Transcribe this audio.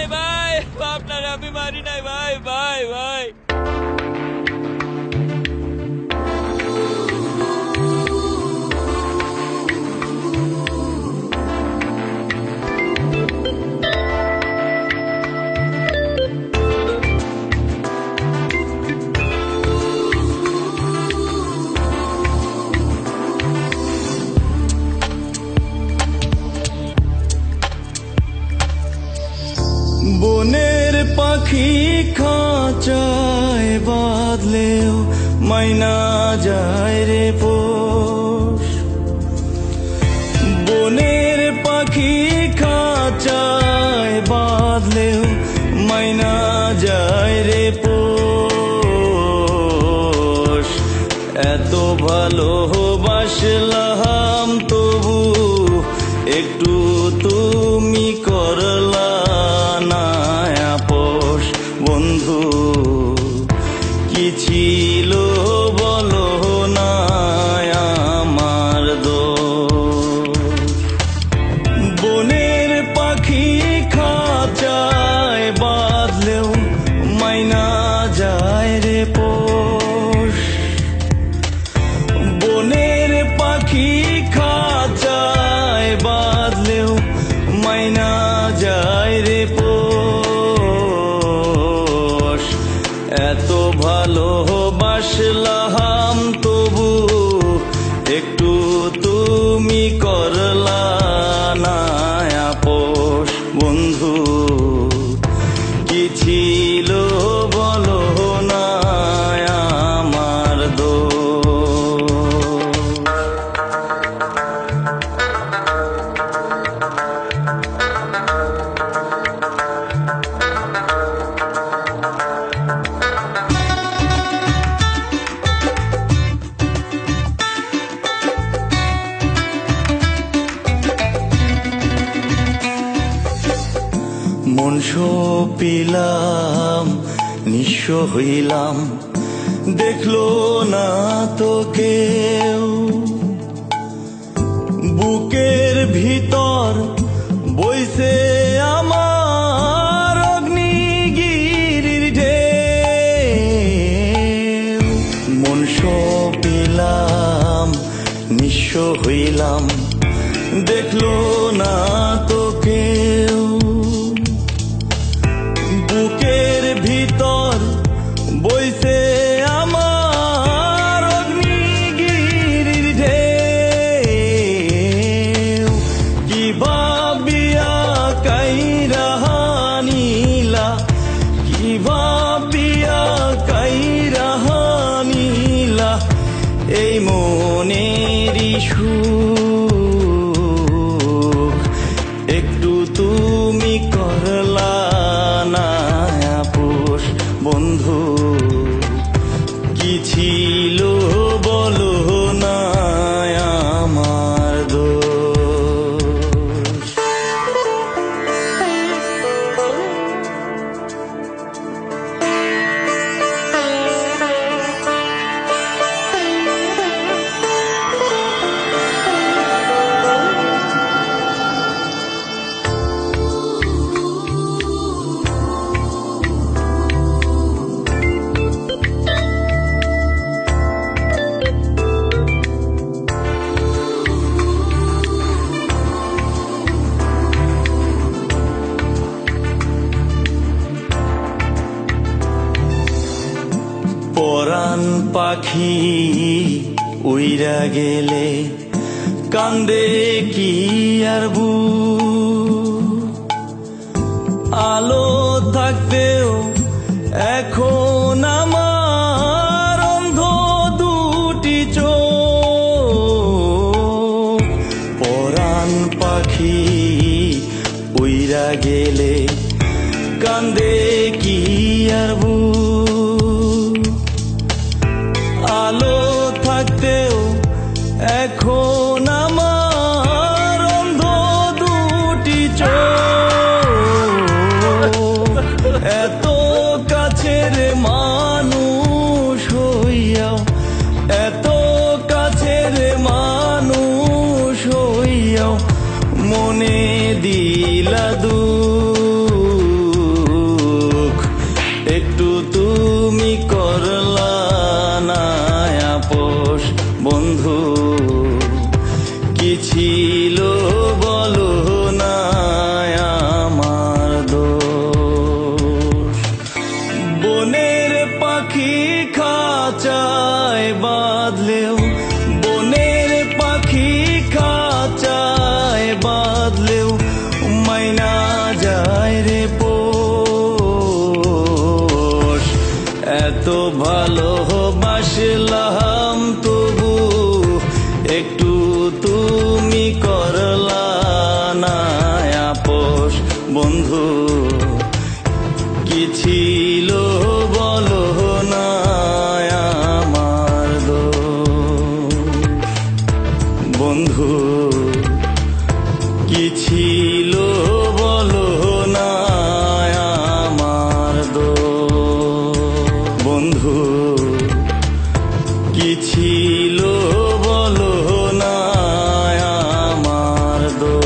নাই ভাই, আপনার আমি মারি নাই ভাই, ভাই ভাই। বনের পাখি খাঁচায় বাঁধলেও মাইনা যায় রে পোষ। বনের পাখি খাঁচায় বাঁধলেও মাইনা যায় রে পোষ। এত ভালোবাসলাম তবু একটু তুমি করলা না আপোষ। বন্ধু কি ছিল বলো না আমার দোষ। বনের পাখি খাঁচায় বাঁধলেও মাইনা যায় রে পোষ। বনের পাখি খাঁচায় বাঁধলেও মাইনা যায় রে পোষ। এত ভালোবাসলাম তবু একটু তুমি করলা না আপোষ। বন্ধু কি ছিল বলো না আমার দোষ। মন সপিলাম নিঃস্ব হইলাম, দেখলো না তো কেউ। বুকের ভিতর বইছে আমার অগ্নিগিরির ঢেউ। মন সপিলাম নিঃস্ব হইলাম, দেখলো না তো কেউ। বুকের ভিতর বইছে আমার অগ্নিগিরির ঢেউ। কি ভাবিয়া কাইরা নিলা, কি ভাবিয়া কাইরা নিলা এই মনেরই সুখ। একটু তুমি করলা না আপোষ। বন্ধু কি ছিল বলো না আমার দোষ। পরাণ পাখি উইরা গেলে কান্দে কি আর বুক। আলো থাকতেও এখন আমার অন্ধ দুটি চোখ। পরাণ পাখি উইরা গেলে কান্দে কি আর বুক। আলো থাকতেও এখন আমার অন্ধ দুটি চোখ। এত কাছের মানুষ হইয়াও, এত কাছের মানুষ হইয়াও মনে দিলা দূর। বন্ধু কি ছিল বলো না আমার দোষ। বনের পাখি খাঁচায় বাঁধলেও, বনের পাখি খাঁচায় বাঁধলেও মাইনা যায় রে পোষ। এত ভালোবাসলাম তবু একটু তুমি করলা না আপোষ। বন্ধু কি ছিল বলো না আমার দোষ। বন্ধু কি ছিল বলো না আমার দোষ। বন্ধু কি ছিল বলো না আমার দোষ।